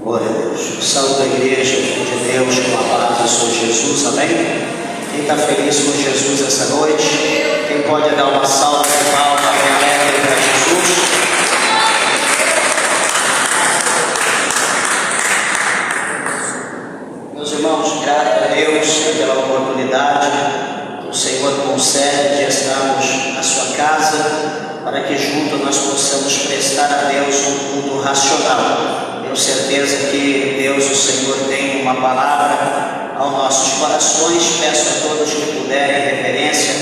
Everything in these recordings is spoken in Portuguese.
Glória a Deus. Saúde a igreja de Deus com a paz do Senhor Jesus, amém? Quem está feliz com Jesus essa noite? Quem pode dar uma salva de palmas bem alegre para Jesus? Meus irmãos, grato a Deus pela oportunidade que o Senhor concede de estarmos na sua casa, para que juntos nós possamos prestar a Deus um culto racional. Tenho certeza que Deus, o Senhor, tem uma palavra aos nossos corações. Peço a todos que puderem, em reverência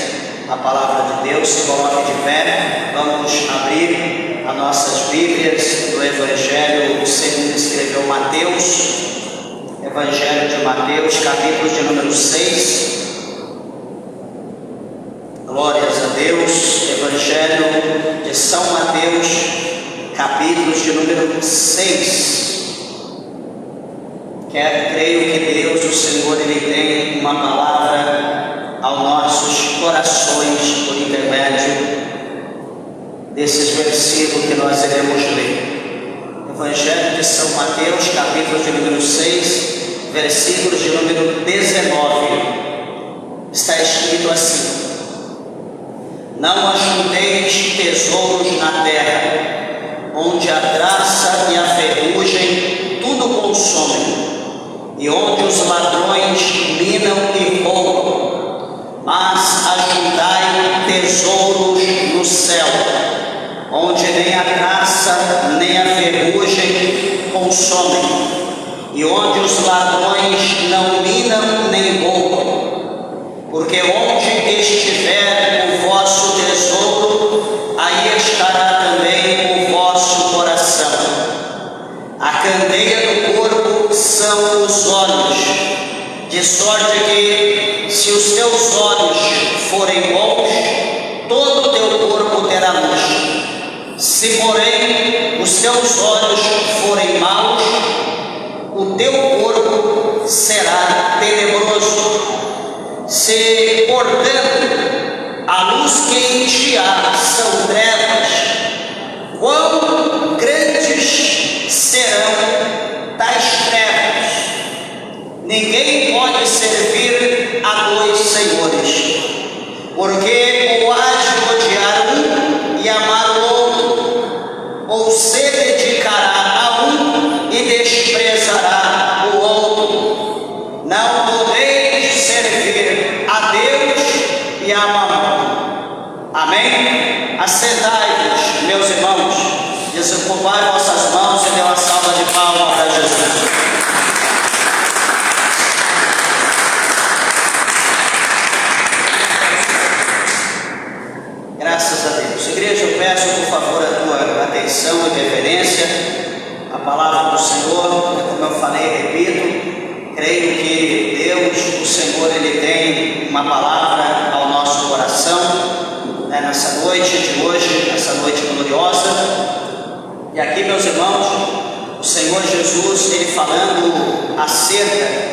à palavra de Deus, se coloquem de pé. Vamos abrir as nossas Bíblias do Evangelho segundo escreveu Mateus, Evangelho de Mateus, capítulo de número 6. Glórias a Deus. Evangelho de São Mateus, capítulo de número 6. Creio que Deus, o Senhor, Ele tem uma palavra aos nossos corações por intermédio desses versículos que nós iremos ler. Evangelho de São Mateus, capítulo de número 6, versículos de número 19. Está escrito assim: não ajunteis tesouros na terra, onde a traça e a ferrugem tudo consomem, e onde os ladrões minam e roubam, mas ajuntai tesouros no céu, onde nem a traça nem a ferrugem consomem, e onde os ladrões não minam nem roubam, porque onde estiver o vosso tesouro, aí estará também o vosso coração. A candeia do corpo são os olhos, de sorte que, se os teus olhos forem bons, todo o teu corpo terá luz. Se, porém, os teus olhos forem maus, o teu corpo será tenebroso. Se, portanto, a luz que em ti há são trevas, quão grandes serão tais trevas? Ninguém pode servir a dois senhores, porque ou há de odiar um e amar o outro, ou se dedicará a um e desprezará o outro. Não podeis servir a Deus e a Mamon. Amém? Assentai-vos, meus irmãos, desocupai vossas mãos e dê uma salva de palmas para Jesus. Graças a Deus. Igreja, eu peço por favor a tua atenção e reverência à palavra do Senhor. Como eu falei, repito, creio que Deus, o Senhor, Ele tem uma palavra ao nosso coração, nessa noite de hoje, nessa noite gloriosa. E aqui, meus irmãos, o Senhor Jesus, Ele falando acerca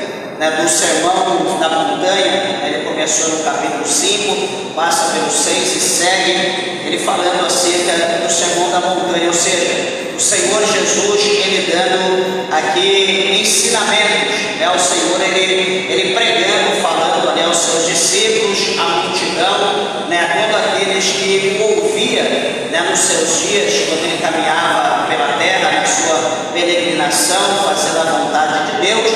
do sermão da montanha. Ele começou no capítulo 5, passa pelo 6 e segue, ele falando acerca do sermão da montanha, ou seja, o Senhor Jesus, Ele dando aqui ensinamentos, o Senhor, ele pregando, falando aos seus discípulos, à multidão, todos aqueles que ouvia nos seus dias, quando ele caminhava pela terra, na sua peregrinação, fazendo a vontade de Deus.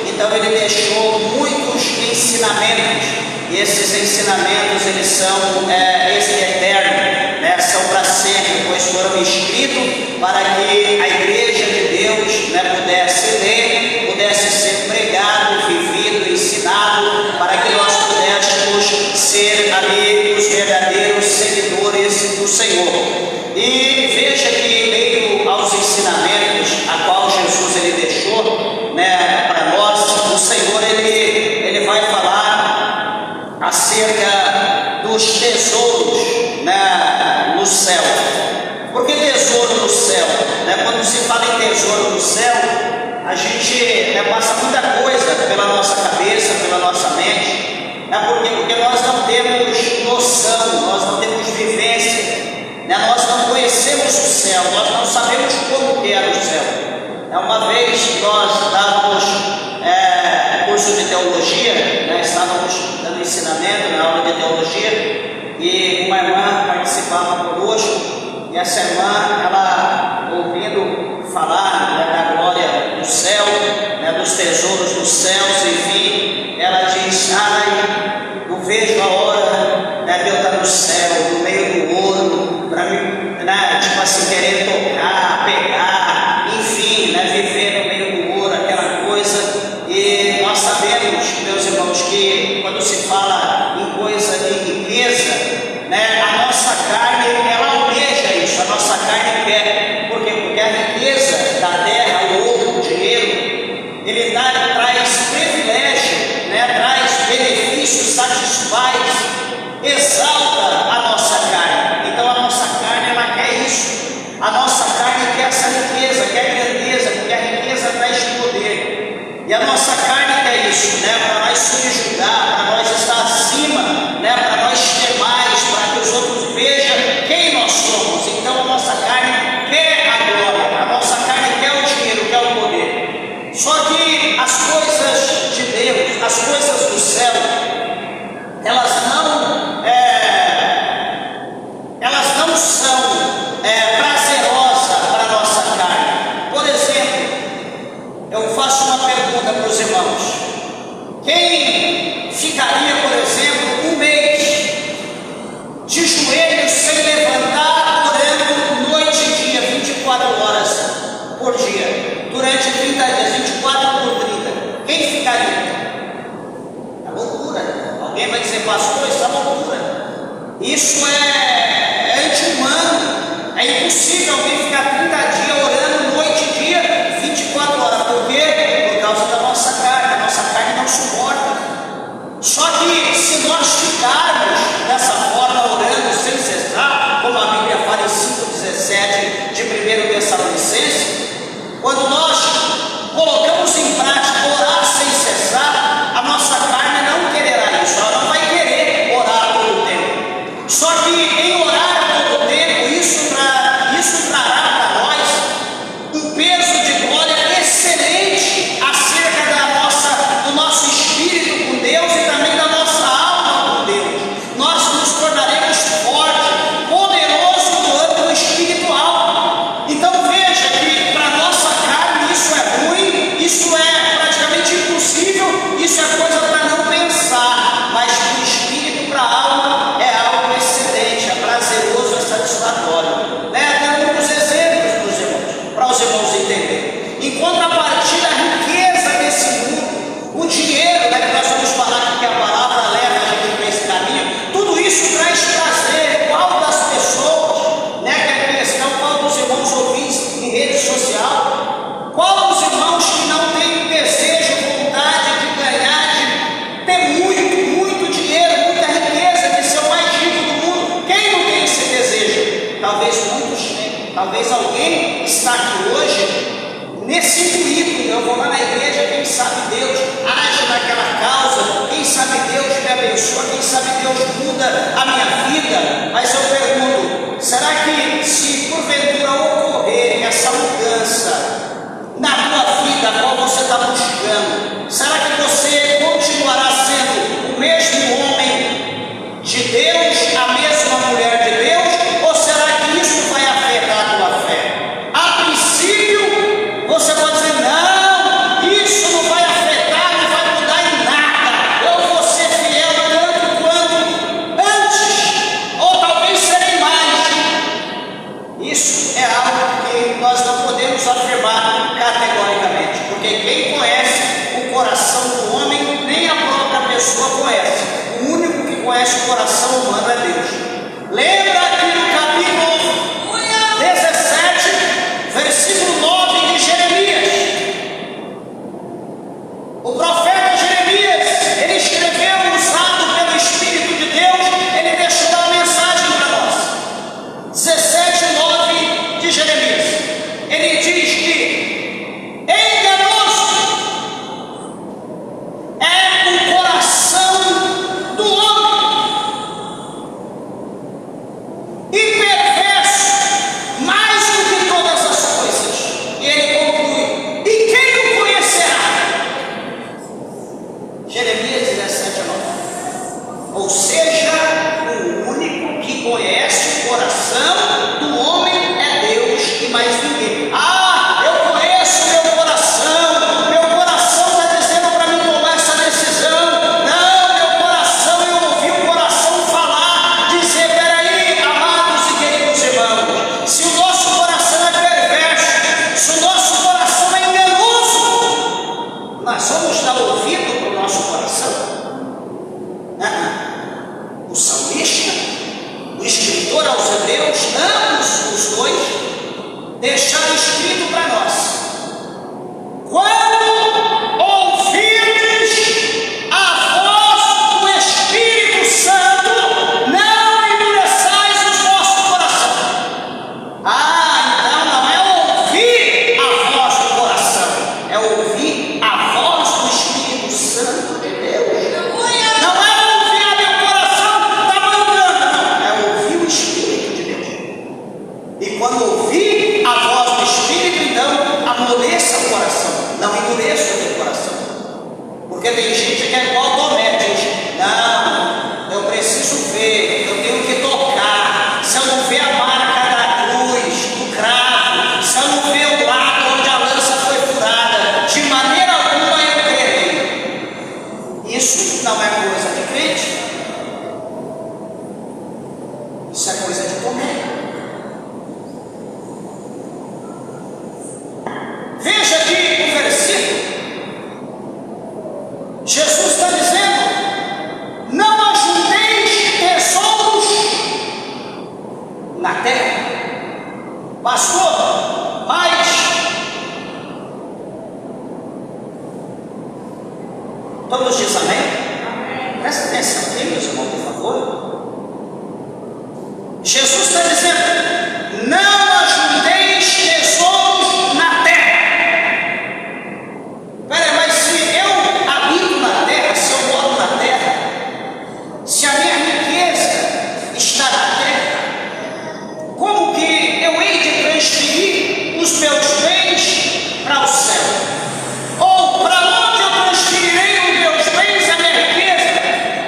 Então ele deixou muitos ensinamentos, e esses ensinamentos eles são eternos, são para sempre, pois foram escritos para que a igreja de Deus pudesse ler, pudesse ser pregado, vivido, ensinado, para que nós pudéssemos ser ali os verdadeiros seguidores do Senhor. E veja que meio aos ensinamentos a qual Jesus ele deixou para nós, o Senhor ele vai falar acerca dos tesouros no céu. Por que tesouro no céu? Quando se fala em tesouro no céu, a gente passa muita coisa pela nossa cabeça, pela nossa mente. Porque nós não temos noção, nós não temos vivência, nós não conhecemos o céu, nós não sabemos como que é o céu. Uma vez nós dávamos curso de teologia, né? Estávamos dando ensinamento na aula de teologia e uma irmã participava conosco, e essa irmã, ela ouvindo falar, né, da glória do céu, né, dos tesouros dos céus, enfim, ela diz: ai, não vejo a hora, né, de eu estar no céu, no meio do ouro, para mim, né, tipo assim, querer tocar, pegar, enfim, né, viver no meio do ouro, aquela coisa. E nós sabemos, meus irmãos, que quando se fala em coisa de riqueza, né, a nossa carne, ela almeja isso, a nossa carne quer. Por quê? Porque a riqueza da terra, o ouro, o dinheiro, ele traz privilégio, né, traz benefícios, satisfaz, exalta a nossa carne. Então a nossa carne, ela quer isso. A nossa carne quer essa riqueza, quer grandeza, porque a riqueza traz poder. E a nossa carne quer isso, né, para nós subjugar, para nós estar acima, né, para nós ter mais, para que os outros vejam quem nós somos. Então a nossa carne quer a glória, a nossa carne quer o dinheiro, quer o poder. Só que as coisas de Deus, as coisas do céu, elas não são prazerosas para a nossa carne. Por exemplo, eu faço uma pergunta para os irmãos: quem ficaria, por exemplo, um mês de joelhos sem levantar, orando noite e dia, 24 horas por dia, durante 30 dias, 24 por 30? Quem ficaria? É loucura. Alguém vai dizer: pastor, isso é loucura. Isso é anti-humano. É impossível alguém ficar 30 dias orando noite e dia, 24 horas. Por quê? Por causa da nossa carne. A nossa carne não suporta. Só que se nós ficarmos dessa forma orando sem cessar, como a Bíblia fala em 5,17 de 1 Tessalonicenses, quando nós colocamos em prática orar sem cessar, a nossa carne não quererá isso, ela não vai querer orar todo o tempo. Só que em orar todo o tempo, isso trará para nós um peso de glória excelente acerca do nosso espírito com Deus e também da nossa alma com Deus. Nós nos tornaremos fortes, poderosos no âmbito espiritual. Então veja que para a nossa carne isso é ruim, isso é praticamente impossível, isso é coisa para não pensar, mas para o espírito, para a alma, é algo excelente, é prazeroso, é satisfatório. Dando alguns exemplos para os irmãos entenderem. Em contrapartida, a riqueza desse mundo, o dinheiro, né, que nós vamos falar aqui, que a palavra leva a gente para esse caminho, tudo isso traz prazer. Qual das pessoas, né, que é cristão, qual dos irmãos ouvintes em rede social, qual dos irmãos que não tem desejo, vontade de ganhar, de ter muito dinheiro, muita riqueza, de ser o mais rico do mundo? Quem não tem esse desejo? Talvez muitos tenham. Talvez alguém está aqui hoje nesse intuito: eu vou lá na igreja, quem sabe Deus age naquela causa, quem sabe Deus me abençoa, quem sabe Deus muda a minha vida. Mas eu pergunto: será que se porventura ocorrer essa mudança na tua vida, a qual você está buscando, será que você continuará sendo o mesmo homem de Deus, a mesma mulher de Deus, ou será que isso vai afetar a tua fé? A princípio, você pode dizer: não, isso não vai afetar, não vai mudar em nada, eu vou ser fiel tanto quanto antes, ou talvez serei mais. Isso é algo que nós não podemos afirmar categoricamente, porque quem conhece Ou seja, o único que conhece o coração do homem é Deus e mais ninguém. Ah, eu conheço meu coração está dizendo para mim tomar essa decisão. Não, meu coração, eu ouvi o coração falar, dizer: peraí, amados e queridos irmãos, se o nosso coração é perverso, se o nosso coração é enganoso, nós vamos dar ouvido para o nosso coração? O salmista, o escritor aos Hebreus, ambos os dois deixaram escrito para nós: quando ouvirdes a voz do Espírito Santo, não endureçais o vosso coração. Então não é ouvir a voz do coração, é ouvir a voz do Espírito Santo de Deus. Não é quando ouvir a voz do Espírito, então amoleça o coração, não endureça o teu coração. Porque tem gente que é igual Tomé, diz: não, eu preciso ver, eu tenho que tocar. Se eu não ver a marca da cruz, do cravo, se eu não ver o lado onde a lança foi furada, de maneira alguma eu crerei. Isso não é coisa de crente, isso é coisa de Tomé. Veja aqui o versículo. Jesus está dizendo: não ajunteis tesouros na terra. Pastor, mas todos dizem amém? Presta atenção aqui, meus irmãos, por favor. Jesus está dizendo: não ajunteis tesouros na terra. Mas se eu habito na terra, se eu moro na terra, se a minha riqueza está na terra, como que eu hei de transferir os meus bens para o céu? Ou para onde eu transferirei os meus bens, a minha riqueza?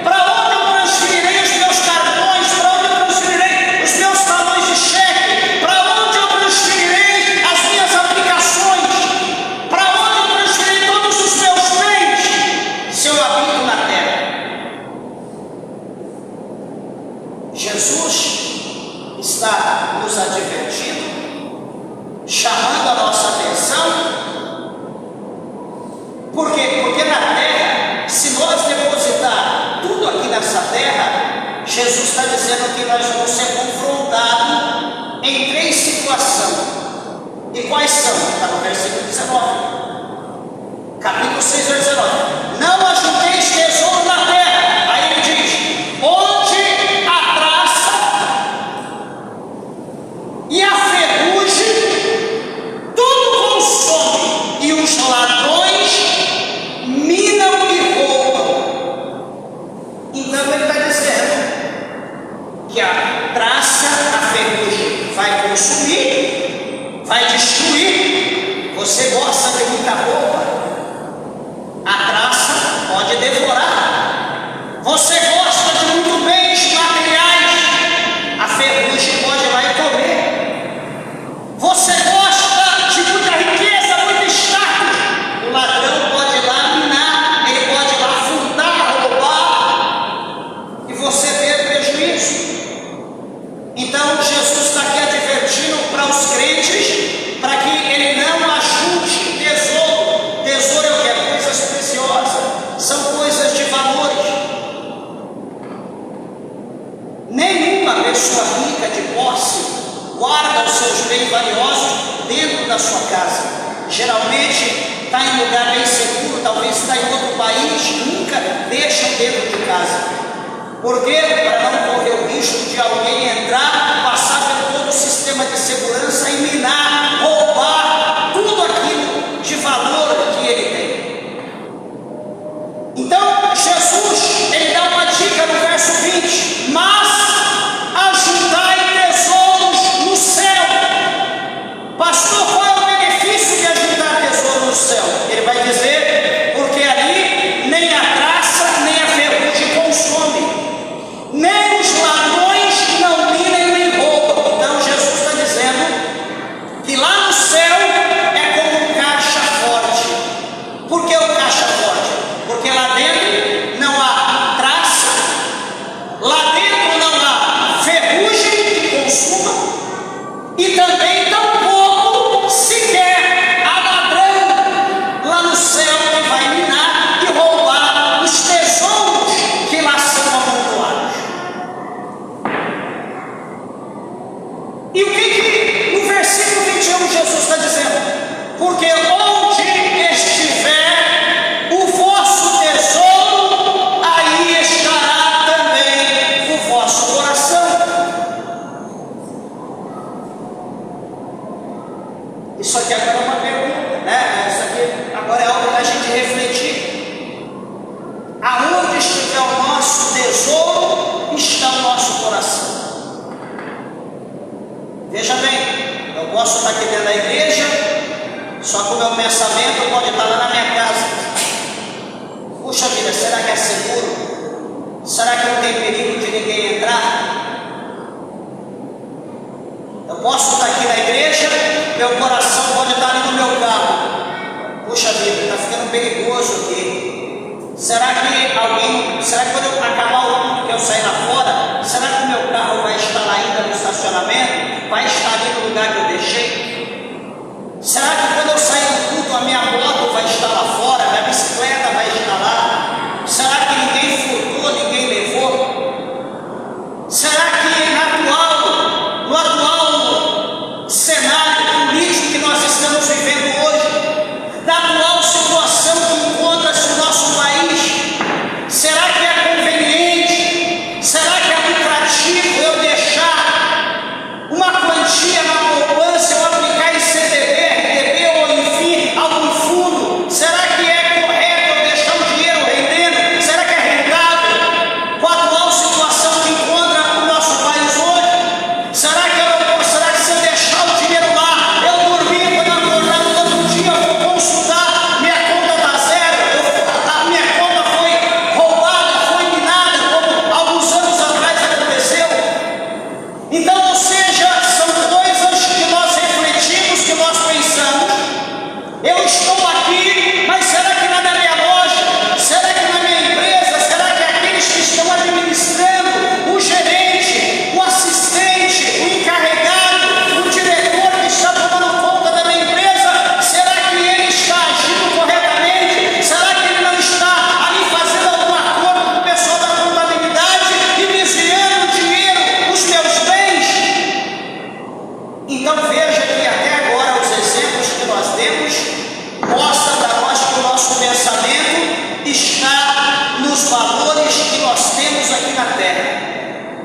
Para onde eu transferirei os meus cartões? Para onde eu transferirei os meus talões de cheque? Para onde eu transferirei as minhas aplicações? Para onde eu transferirei todos os meus bens, se eu habito na terra? Jesus está nos advertindo, chamando a nossa atenção. Por quê? Porque na terra, se nós depositar tudo aqui nessa terra, Jesus está dizendo que nós vamos ser confrontados em 3 situações. E quais são? Está no versículo 19. Capítulo 6, versículo 19. Não ajunteis tesouro na terra. Aí ele diz: onde a traça e a ferrugem tudo consome, e os ladrões minam e roubam. Então ele está dizendo que a traça, a ferrugem vai consumir, vai destruir. Você gosta de muita roupa, a traça pode devorar. Você gosta de muito bens materiais, a ferrugem pode ir lá e comer. Você gosta de muita riqueza, muito status, o ladrão pode ir lá minar, ele pode ir lá furtar, roubar, e você ter prejuízo. Então Jesus está aqui advertindo para os crentes, para que ele não ajunte tesouro. Tesouro é o que? Coisas preciosas, são coisas de valores. Nenhuma pessoa rica de posse guarda os seus bens valiosos dentro da sua casa. Geralmente está em lugar bem seguro, talvez está em outro país, nunca deixam dentro de casa. Por quê? Para não correr o risco de alguém entrar, passar por todo o sistema de segurança e minar, roubar tudo aquilo de valor que ele tem. Então Jesus, ele dá uma dica no verso 20: mas ajuntai tesouros no céu. Pastor, qual é o benefício de ajuntar tesouro no céu? Ele vai dizer: porque ali nem a traça nem a ferrugem consome. tem perigo de ninguém entrar. Eu posso estar aqui na igreja, meu coração pode estar ali no meu carro. Puxa vida, está ficando perigoso aqui. Será que quando eu acabar o culto que eu sair lá fora, será que o meu carro vai estar ainda no estacionamento? Vai estar ali no lugar que eu deixei? Será que quando eu sair do culto a minha moto vai estar lá fora? Minha bicicleta vai estar lá? Será que ninguém furtou, ninguém levou? Será que no atual cenário político que nós estamos vivendo hoje, na atual situação que encontra-se o nosso país, será que é conveniente, será que é lucrativo eu deixar uma quantia na poupança, eu aplicar em CDB, RDB ou enfim, algum fundo? Será que é correto eu deixar o dinheiro rendendo? Será que é rentável com a atual situação que encontra o nosso país hoje? Será que se eu deixar o dinheiro lá, eu dormir, quando acordar no outro dia, eu vou consultar, minha conta está zero, a minha conta foi roubada, foi minada, como alguns anos atrás aconteceu? Então, ou seja, são coisas que nós refletimos, que nós pensamos. Eu estou aqui, mas será que na minha loja? Será que na minha empresa? Será que aqueles que estão administrando, o gerente, o assistente, o encarregado, o diretor que está tomando conta da minha empresa, será que ele está agindo corretamente? Será que ele não está ali fazendo algum acordo com o pessoal da contabilidade e desviando o dinheiro, os meus bens? Então veja que até agora os exemplos que nós demos mostram para nós que o nosso pensamento está nos valores que nós temos aqui na terra.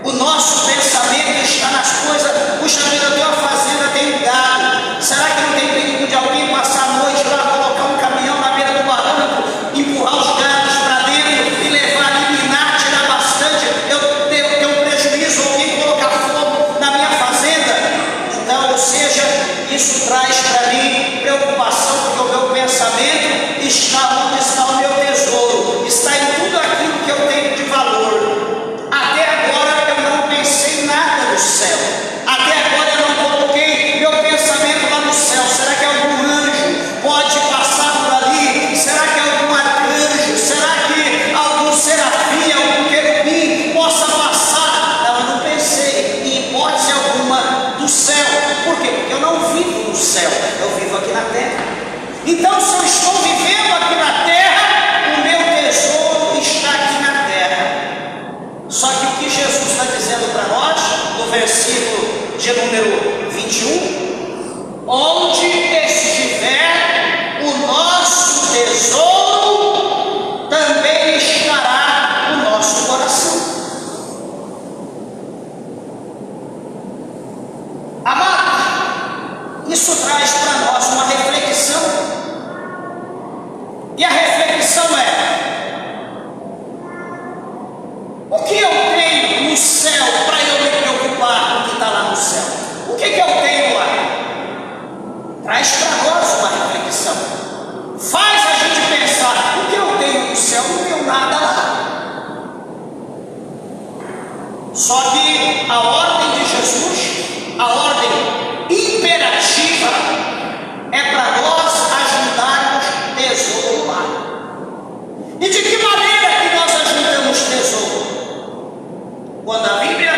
O nosso pensamento está nas coisas. Puxa vida, eu tenho uma fazenda, tenho gado. Será que não tem perigo de alguém passar a noite lá, colocar um caminhão na beira do barranco, empurrar os gados para dentro e levar, eliminar, tirar bastante? Eu tenho um prejuízo, alguém colocar fogo na minha fazenda? Então, ou seja, isso traz para mim preocupação, porque o meu pensamento está onde está o meu tesouro, está em tudo aquilo que eu tenho de valor. Até agora eu não pensei nada no céu, até agora eu não coloquei meu pensamento lá no céu. Será que algum anjo pode passar por ali? Será que algum arcanjo? Será que algum serafim, algum querubim possa passar? Não, eu não pensei em hipótese alguma do céu. Por quê? Porque eu não vivo no céu, eu vivo aqui na terra. Então, se eu estou vivendo aqui na terra, o meu tesouro está aqui na terra. Só que o que Jesus está dizendo para nós, no versículo de número 21, onde estiver o nosso tesouro, também estará o nosso coração. Amados, isso traz para nós uma reflexão. E a reflexão é: o que eu tenho no céu para eu me preocupar com o que está lá no céu? O que eu tenho lá? Traz para nós uma reflexão. Faz a gente pensar: o que eu tenho no céu? Não tenho nada lá. Só que a ordem de Jesus, a ordem imperativa, é para nós ajuntarmos tesouro lá. E de que maneira que nós ajuntamos tesouro? Quando a Bíblia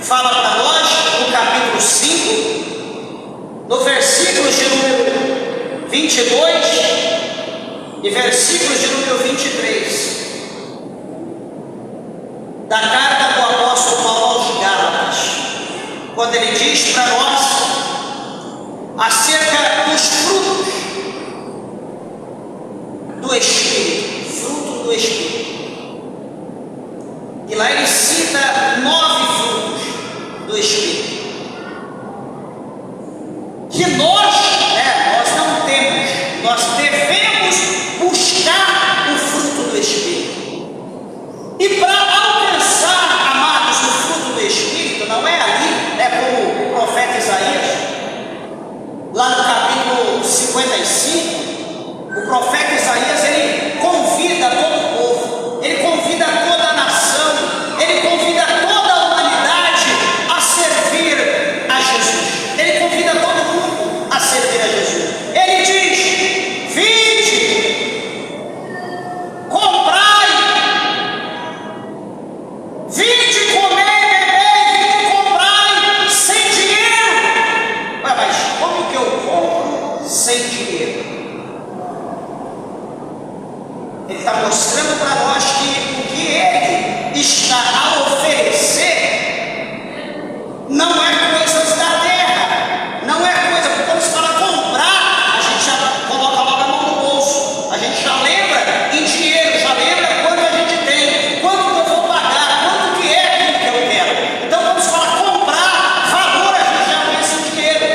fala para nós, no capítulo 5, no versículo de número 22 e versículos de número 23, da carta do apóstolo Paulo aos Gálatas, quando ele diz para nós acerca dos frutos do Espírito, fruto do Espírito. E lá ele cita 9 frutos do Espírito, que nós não temos, nós devemos buscar o fruto do Espírito. E para alcançar, amados, o fruto do Espírito, não é ali, como o profeta Isaías, lá no capítulo 55, o profeta Isaías, ele convida todo o povo, ele convida toda a nação, vinde comer e beber, vinde comprar sem dinheiro. Ué, mas como que eu compro sem dinheiro? Ele está mostrando para nós que o que ele está a oferecer não é coisas da terra, não é coisa, porque quando se fala comprar, a gente já coloca logo a mão no bolso, a gente já lembra em dinheiro, já lembra quanto a gente tem, quanto que eu vou pagar, quanto que é aquilo que eu quero. Então quando se fala comprar, valor, a gente já pensa em dinheiro.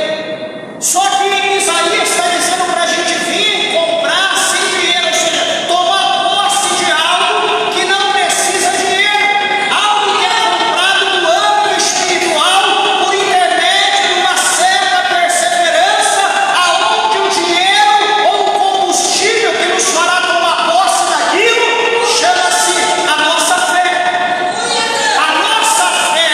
Só que Isaías está dizendo para a gente vir comprar sem dinheiro, ou seja, tomar posse de algo que não precisa de dinheiro, algo que é comprado no âmbito espiritual por intermédio de uma certa perseverança, aonde o dinheiro ou o combustível que nos fará tomar posse daquilo chama-se a nossa fé. A nossa fé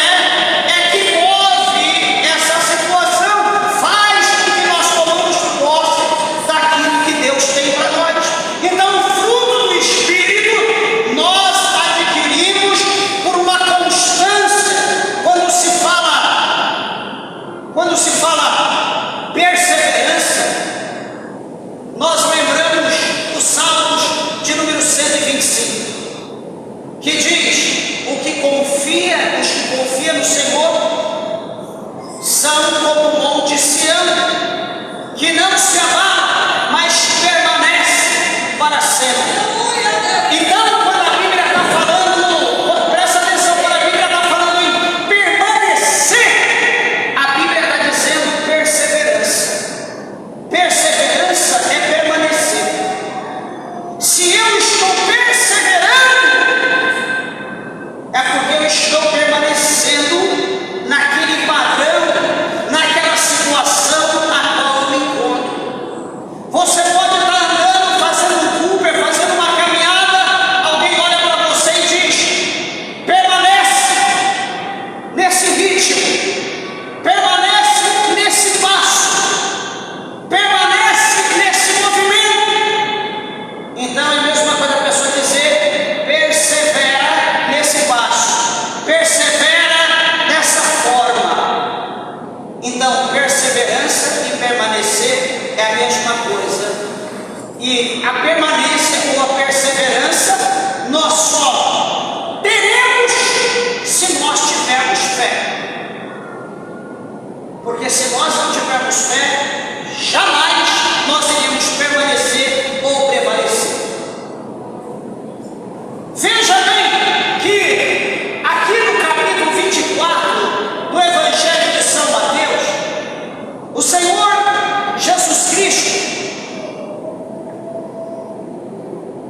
é que move essa situação, faz com que nós tomamos posse daquilo que Deus tem para nós. Então, o fruto do Espírito nós adquirimos por uma constância. Quando se fala perseverança, nós lembramos os Salmos de número 125, que diz: os que confiam no Senhor são como o monte Sião, que não se abala, mas permanece para sempre. Então, quando a Bíblia está falando, presta atenção, quando a Bíblia está falando em permanecer, a Bíblia está dizendo perseverança. Perseverança é permanecer. Se eu estou perseverando, é porque eu estou permanecendo naquele padrão, naquela situação a qual eu me encontro. Você pode estar andando, fazendo um Uber, fazendo uma caminhada, alguém olha para você e diz: permanece nesse ritmo, permanece nesse passo, permanece nesse movimento. Então é a mesma coisa a pessoa dizer: persevera nesse passo, persevera dessa forma. Então, perseverança e permanecer é a mesma coisa. E a permanência ou a perseverança nós só teremos se nós tivermos fé. Porque se nós não tivermos fé, jamais nós iremos permanecer ou prevalecer. Veja bem que aqui no capítulo 24 do Evangelho de São Mateus, o Senhor Jesus Cristo,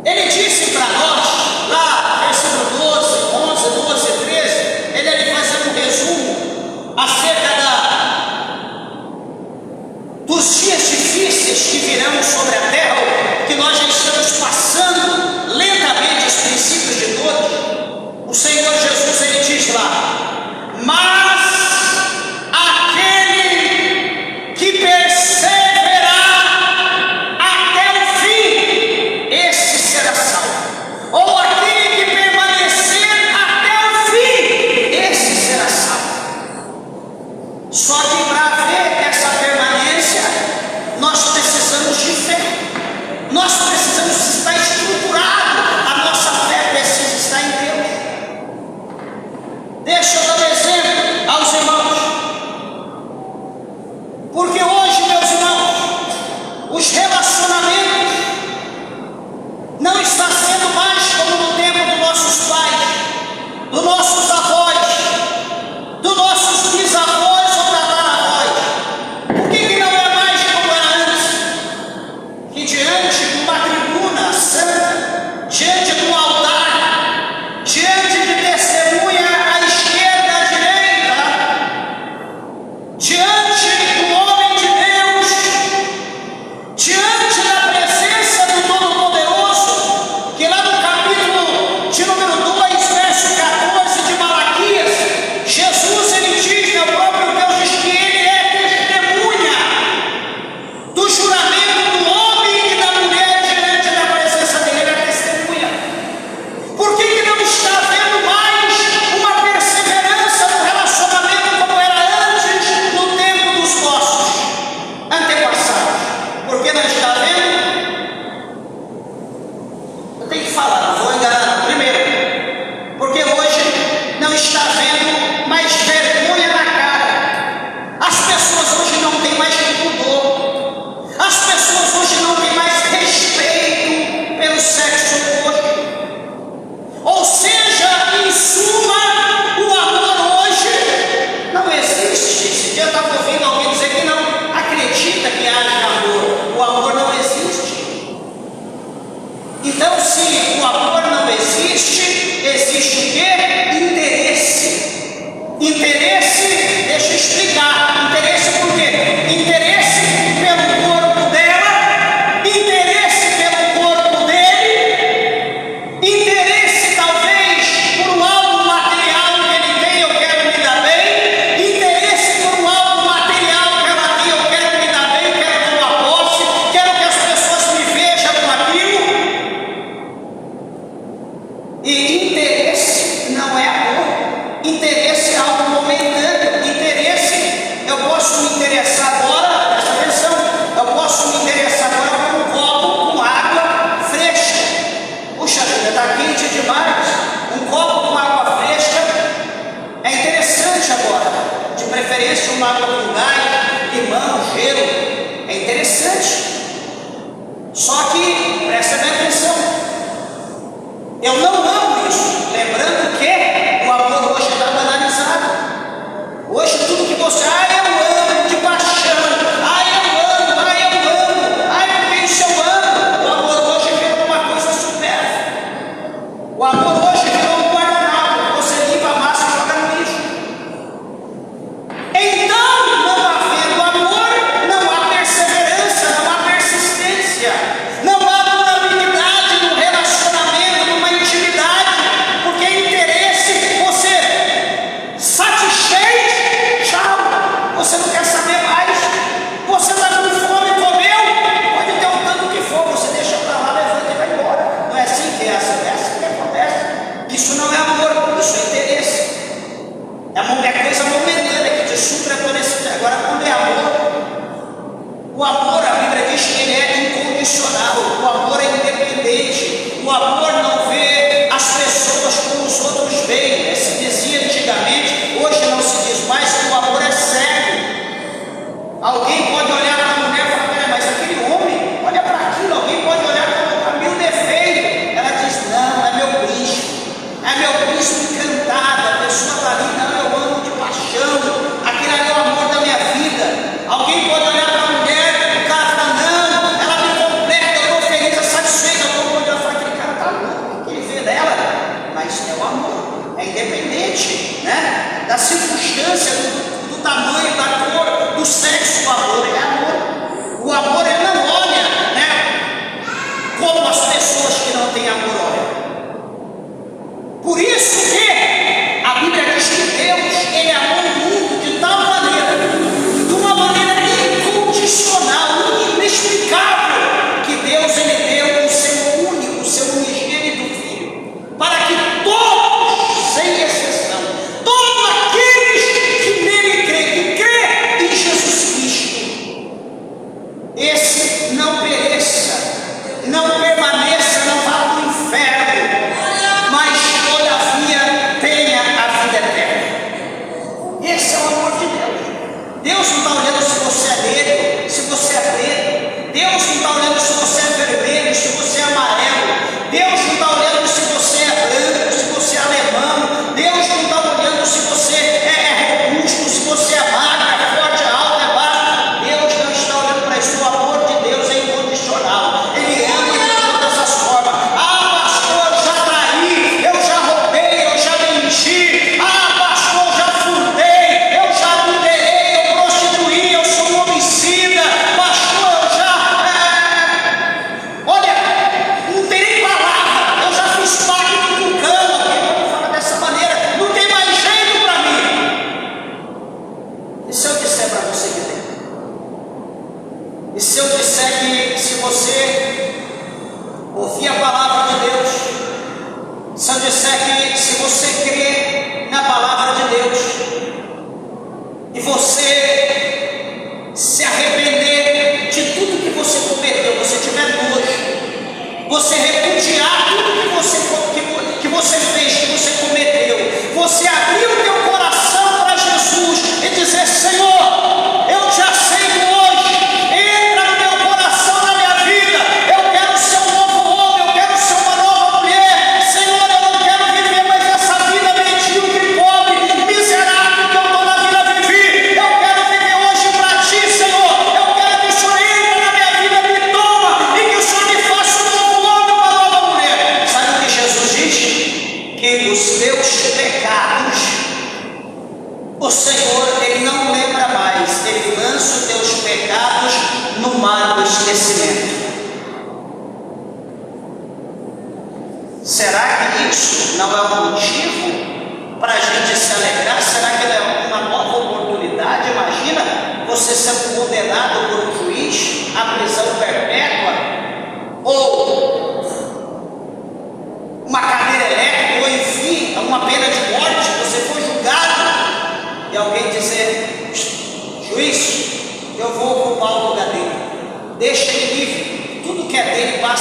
Ele disse para nós, lá, versículo 12, 11, 12, 13, ele ali fazendo um resumo acerca dos dias difíceis que virão sobre a terra, que nós já estamos passando lentamente os princípios de todos. O Senhor Jesus, ele diz lá: mas aquele que perseverar até o fim, esse será salvo. Ou aquele que permanecer até o fim, esse será salvo. Só que para haver essa permanência, nós precisamos de fé. Nós precisamos estar estruturados. A nossa fé precisa estar em Deus. Deixa eu dar um exemplo aos irmãos. Porque hoje, meus irmãos, os relacionamentos não estão sendo mais como no tempo dos nossos pais, dos nossos avós, dos nossos bisavós ou tataravós. Por que não é mais como era antes? Que diante de uma tribuna santa, diante de um altar, diante de testemunha à esquerda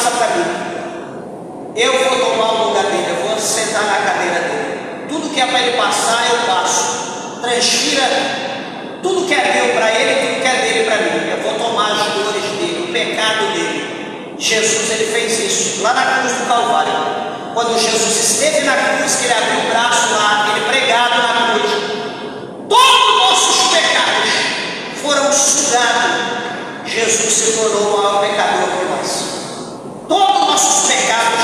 passa para mim. Eu vou tomar o lugar dele, eu vou sentar na cadeira dele. Tudo que é para ele passar, eu passo. Transfira tudo que é meu para ele, tudo que é dele para mim. Eu vou tomar as dores dele, o pecado dele. Jesus, ele fez isso lá na cruz do Calvário. Quando Jesus esteve na cruz, que ele abriu o braço lá, ele pregado na cruz, todos os nossos pecados foram sugados. Jesus se tornou o maior pecador por nós. Todos os nossos pecados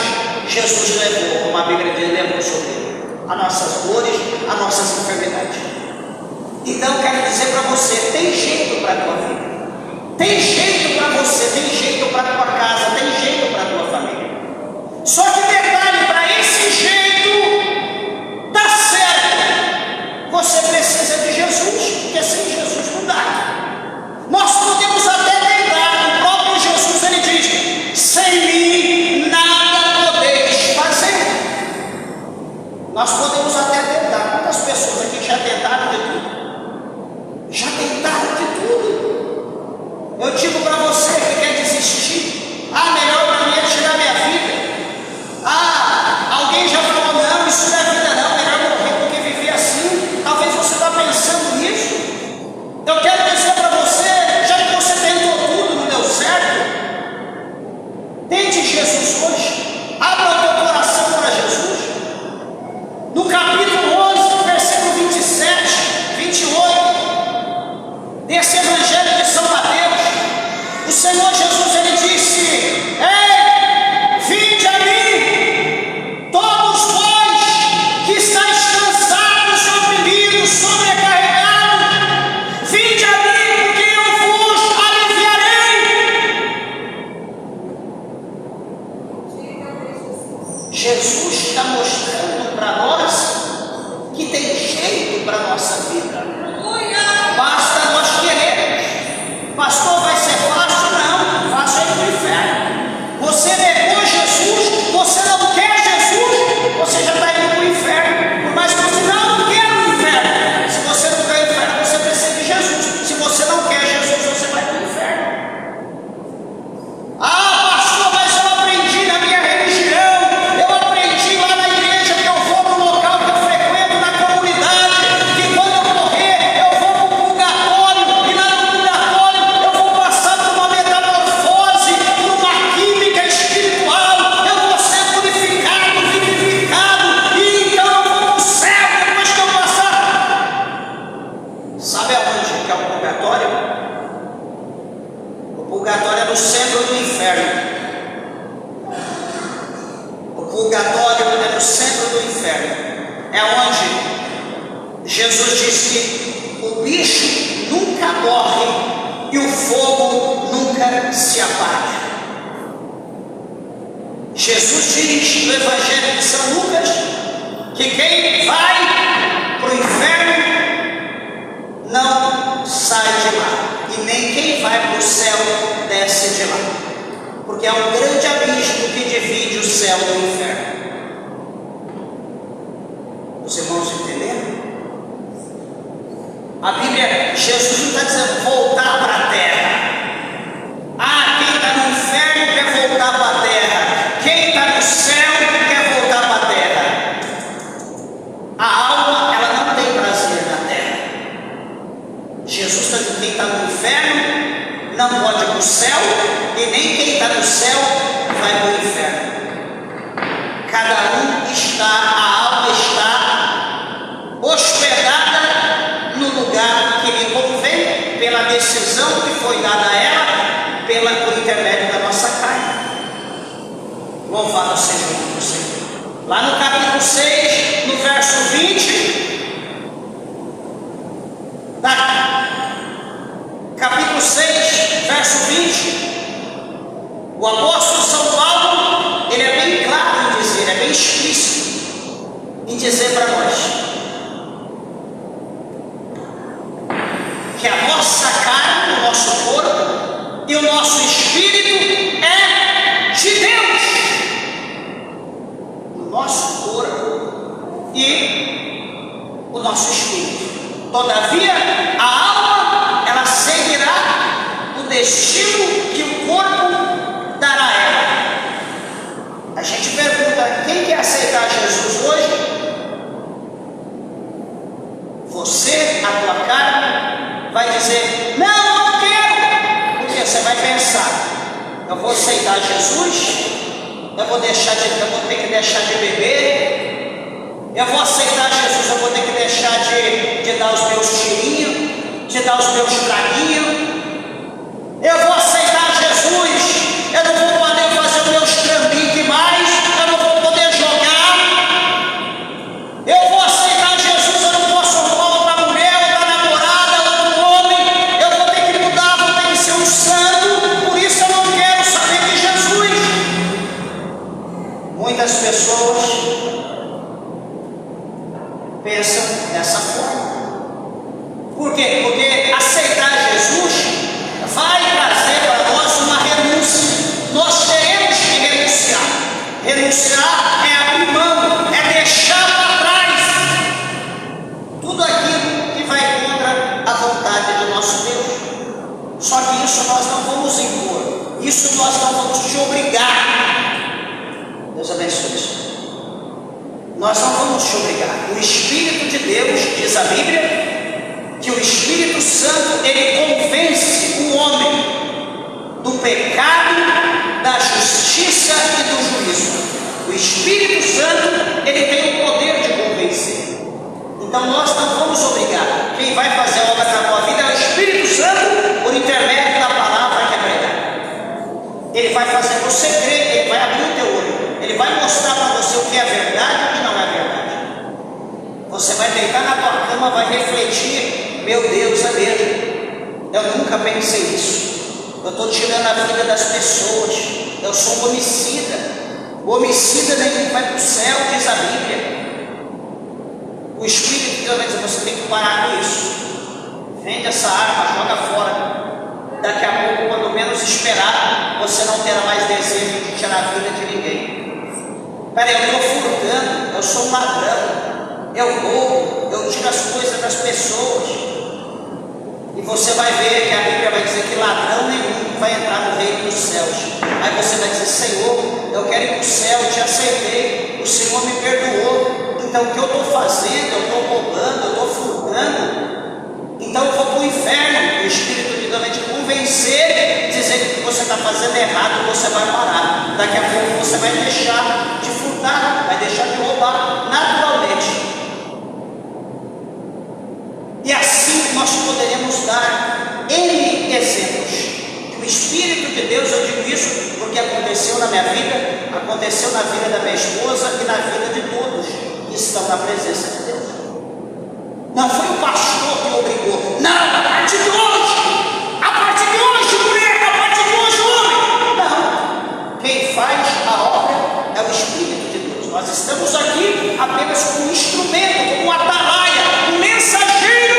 Jesus levou, como a Bíblia diz, levou sobre ele. As nossas dores, as nossas enfermidades. Então quero dizer para você, tem jeito para a tua vida. Tem jeito para você, tem jeito para a tua casa, tem jeito para a tua família. Só que detalhe, para esse jeito dar certo, você precisa de Jesus, porque sem Jesus não dá. Nós podemos até tentar, o próprio Jesus ele diz, sem mim nada podeis fazer. Nós podemos até tentar. Quantas pessoas aqui já tentaram de tudo? Já tentaram de tudo. Eu digo para você que quer desistir, melhor para mim é tirar minha vida. Alguém já falou, não, isso não é vida não, melhor morrer do que viver assim. Talvez você está pensando nisso. Eu quero dizer para você, já que você tentou tudo, não deu certo, tente Jesus hoje. Abra o teu coração para Jesus. No capítulo 11, versículo 27, 28, desse Evangelho de São Mateus, o Senhor Jesus ele disse: ei, vinde a mim, todos vós que estáis cansados, oprimidos, sobrecarregados, vinde a mim, porque eu vos aliviarei. Jesus está mostrando para nós que tem jeito para a nossa vida. Basta nós querermos. Pastor, vai ser fácil? Não, fácil é ir para o inferno. Você negou Jesus, você não quer Jesus, você já está indo para o inferno. Por mais que você não quer o inferno, se você não quer o inferno, você precisa de Jesus. Se você não quer Jesus, você vai para o inferno. Pastor, mas eu aprendi na minha religião, eu aprendi lá na igreja que eu vou no local que eu frequento, na comunidade, que quando eu morrer, eu vou para o purgatório, e lá no purgatório eu vou passar por uma metamorfose, por uma química espiritual, eu vou ser purificado, vivificado, e então eu vou para o céu depois que eu passar. Sabe aonde que é o purgatório? O purgatório é no centro do inferno. O purgatório é no centro do inferno. É onde Jesus disse que o bicho nunca morre e o fogo nunca se apaga. Jesus diz no Evangelho de São Lucas que quem vai para o inferno não sai de lá, e nem quem vai para o céu desce de lá, porque é um grande abismo que divide o céu do inferno. Os irmãos entenderam? A Bíblia, Jesus não está dizendo voltar para a terra. Quem está no inferno quer voltar para a terra, quem está no céu quer voltar para a terra. A alma, ela não tem prazer na terra. Jesus está dizendo que quem está no inferno não pode ir para o céu, e nem quem está no céu vai para o inferno. Cada um está, a alma está hospedada no lugar que lhe convém, pela decisão que foi dada a ela, por intermédio da nossa carne. Louvado seja o nome do Senhor. Lá no capítulo 6, no verso 20, capítulo 6, verso 20, o apóstolo São Paulo, ele é bem claro em dizer, é bem explícito em dizer para nós que a nossa carne, o nosso corpo e o nosso espírito é de Deus. O nosso corpo e o nosso espírito. Todavia, a alma, ela seguirá o destino que o corpo dará a ela. Você, a tua carne, vai dizer: não, eu não quero. Porque você vai pensar: eu vou aceitar Jesus, eu vou ter que deixar de beber, eu vou aceitar Jesus, eu vou ter que deixar de dar os meus tirinhos, de dar os meus traguinhos, eu vou aceitar Jesus, eu não vou poder fazer os meus trambiques mais, eu não vou poder jogar, eu vou aceitar Jesus, eu não posso arrumar outra mulher, outra namorada, outro homem, eu vou ter que mudar, vou ter que ser um santo, por isso eu não quero saber de Jesus. Muitas pessoas pensam dessa forma. Por quê? Porque aceitar Jesus vai trazer para nós uma renúncia. Nós teremos que renunciar. Renunciar é abrir mão, é deixar para trás tudo aquilo que vai contra a vontade do nosso Deus. Só que isso nós não vamos impor, isso nós não vamos te obrigar. Deus abençoe isso. Nós não vamos te obrigar. O Espírito de Deus, diz a Bíblia, que o Espírito Santo, ele convence o homem do pecado, da justiça e do juízo. O Espírito Santo, ele tem o poder de convencer. Então nós não vamos obrigar. Quem vai fazer a obra na tua vida é o Espírito Santo, por intermédio da palavra que é pregada. Ele vai fazer você crer, ele vai abrir o teu olho, ele vai mostrar para você o que é verdade e o que não é verdade. Você vai deitar na tua cama, vai refletir: meu Deus, é mesmo, eu nunca pensei nisso, eu estou tirando a vida das pessoas, eu sou um homicida. O homicida nem vai para o céu, diz a Bíblia. O Espírito de Deus vai dizer: você tem que parar com isso, vende essa arma, joga fora. Daqui a pouco, quando menos esperar, você não terá mais desejo de tirar a vida de ninguém. Peraí, eu estou furtando, eu sou um ladrão, eu roubo, eu tiro as coisas das pessoas. E você vai ver que a Bíblia vai dizer que ladrão nenhum vai entrar no reino dos céus. Aí você vai dizer: Senhor, eu quero ir para o céu, eu te aceitei, o Senhor me perdoou. Então o que eu estou fazendo? Eu estou roubando, eu estou furtando, então eu vou para o inferno. O Espírito de Deus vai te convencer, dizendo que você está fazendo errado, você vai parar. Daqui a pouco você vai deixar de furtar, vai deixar de roubar, naturalmente. E assim nós poderemos dar N exemplos. Que o Espírito de Deus, eu digo isso porque aconteceu na minha vida, aconteceu na vida da minha esposa e na vida de todos que estão na presença de Deus. Não foi o pastor que obrigou. Não, a partir de hoje, mulher, a partir de hoje, homem. Não. Quem faz a obra é o Espírito de Deus. Nós estamos aqui apenas como um instrumento, como um atalaia, um mensageiro,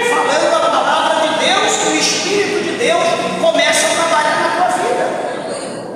falando a palavra de Deus, que o Espírito de Deus começa a trabalhar na tua vida.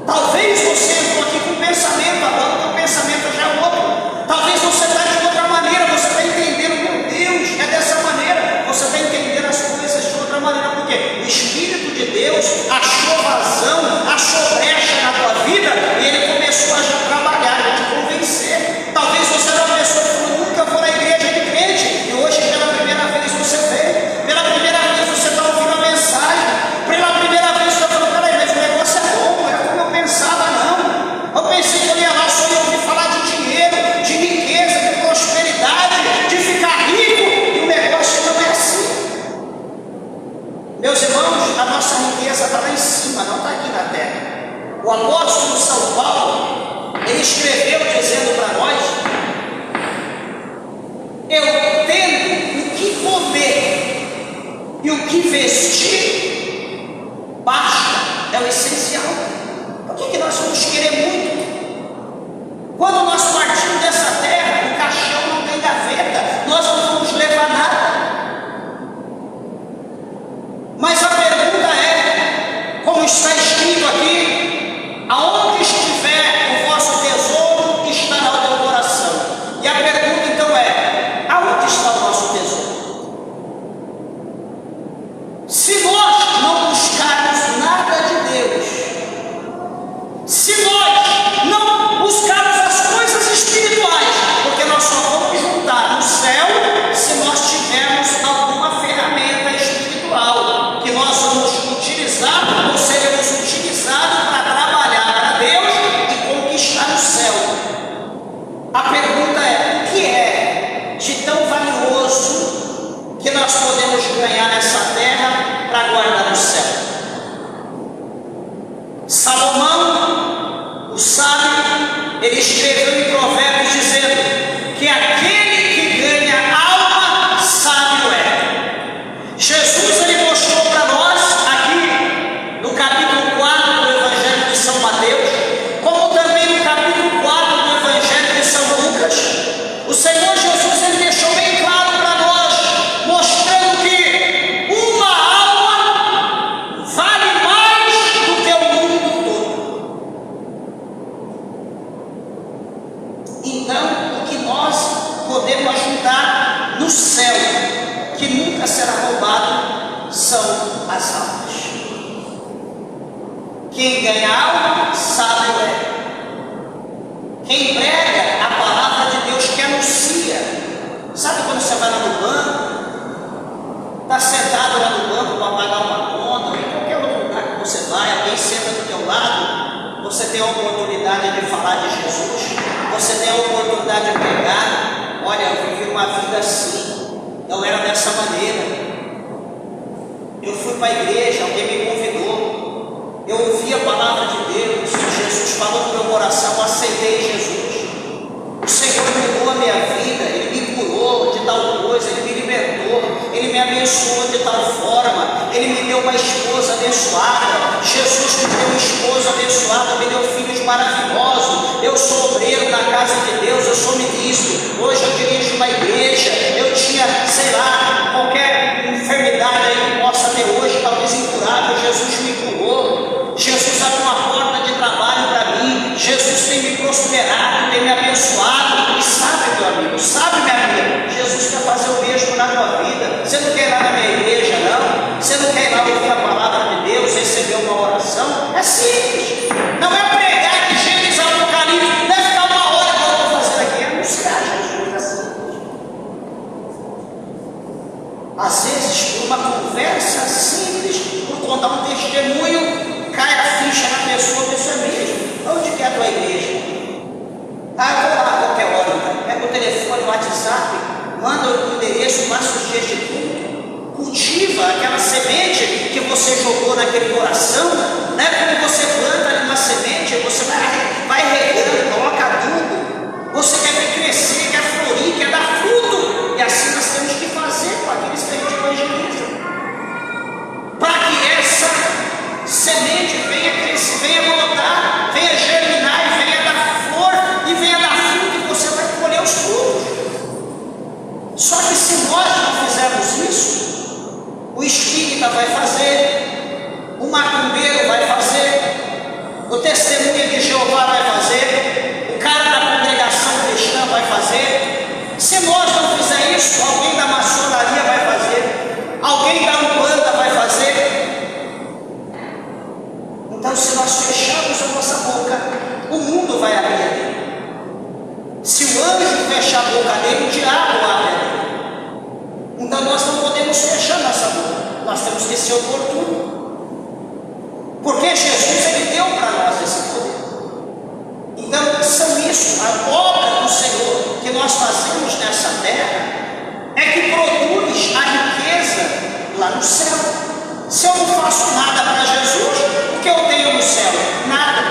Talvez você entrou aqui com um pensamento, agora o teu pensamento já é outro. Talvez você está de outra maneira, você está entendendo, meu Deus, é dessa maneira. Você está entendendo as coisas de outra maneira, porque o Espírito de Deus achou vazão, achou brecha na tua vida, e ele começou a já trabalhar, a te convencer. Talvez você era uma pessoa que falou: nunca vou na igreja de crente, e hoje pela primeira vez você veio, pela primeira vez você está ouvindo a mensagem, pela primeira vez você está falando: peraí, mas o negócio é bom, não é como eu pensava, não. Eu pensei que eu ia lá só ia ouvir falar de dinheiro, de riqueza, de prosperidade, de ficar rico, e o negócio não é assim. Meus irmãos, a nossa riqueza está lá em cima, não está aqui na terra. O apóstolo São Paulo, ele escreveu dizendo para nós: eu tenho o que comer e o que vestir, basta, é o essencial. Por que nós vamos querer muito? Quando nós partimos dessa terra, o caixão não tem gaveta, nós não vamos levar nada. Mas a pergunta é, como está escrito aqui: aonde estiver o vosso tesouro, estará o teu coração. E a pergunta então é: aonde está o nosso tesouro? Se nós não buscarmos nada de Deus, se nós não buscarmos as coisas nunca será roubado são as almas. Quem ganha alma, sábio é. Quem prega a palavra de Deus, que anuncia. Sabe quando você vai lá no banco, está sentado lá no banco para pagar uma conta, ou em qualquer outro lugar que você vai, alguém senta do teu lado, você tem a oportunidade de falar de Jesus, você tem a oportunidade de pregar. Olha, eu vivi uma vida assim, eu era dessa maneira. Eu fui para a igreja, alguém me convidou, eu ouvi a palavra de Deus, Jesus falou no meu coração, eu aceitei Jesus. O Senhor mudou a minha vida, Ele me curou de tal coisa, Ele me libertou, Ele me abençoou de tal forma, Ele me deu uma esposa abençoada, Jesus me deu uma esposa abençoada, me deu filhos maravilhosos, eu sou obreiro na casa de Deus, eu sou ministro, hoje eu dirijo uma igreja, eu tinha, sei lá, qualquer enfermidade aí que possa ter hoje, talvez incurável, Jesus me curou, Jesus abriu uma porta de trabalho para mim, Jesus tem me prosperado, tem me abençoado. E sabe, meu amigo, sabe, minha amiga, Jesus quer fazer o mesmo na tua vida. Você não quer ir lá na minha igreja, não? Você não quer ir lá ouvir a palavra de Deus, receber uma oração? É simples. Não é pregar de Gênesis ao Apocalipse, deve ficar uma hora que eu estou fazendo aqui, é anunciar Jesus assim. Às vezes, por uma conversa simples, por contar um testemunho, cai a ficha na pessoa, a pessoa é mesmo. Onde que é a tua igreja? Ah, eu vou lá a qualquer hora, então. Pega o telefone, o WhatsApp, manda o endereço, passa os dias de culto, cultiva aquela semente que você jogou naquele coração, né? Quando você planta ali uma semente, você vai regando, coloca adubo, você quer ver crescer, quer florir, quer dar fruto, e assim nós temos que fazer com aqueles que a gente evangeliza, para que essa semente venha crescer, venha brotar, venha germinar e venha dar flor e venha dar fruto, e você vai colher os frutos. Só que se nós não fizermos isso, o espírita vai fazer, o macumbeiro vai fazer, o testemunha de Jeová vai fazer, o cara da congregação cristã vai fazer. Se nós não fizermos isso, alguém da maçonaria vai fazer, alguém da Umbanda vai fazer. Então, se nós fecharmos a nossa boca, o mundo vai abrir ali. Se o anjo fechar a boca dele, o diabo abre ali. Então, nós não podemos fechar nossa boca, nós temos que ser oportunos. Porque Jesus, Ele deu para nós esse poder. Então, são isso, a obra do Senhor que nós fazemos nessa terra é que produz a riqueza lá no céu. Se eu não faço nada para Jesus, o que eu tenho no céu? Nada.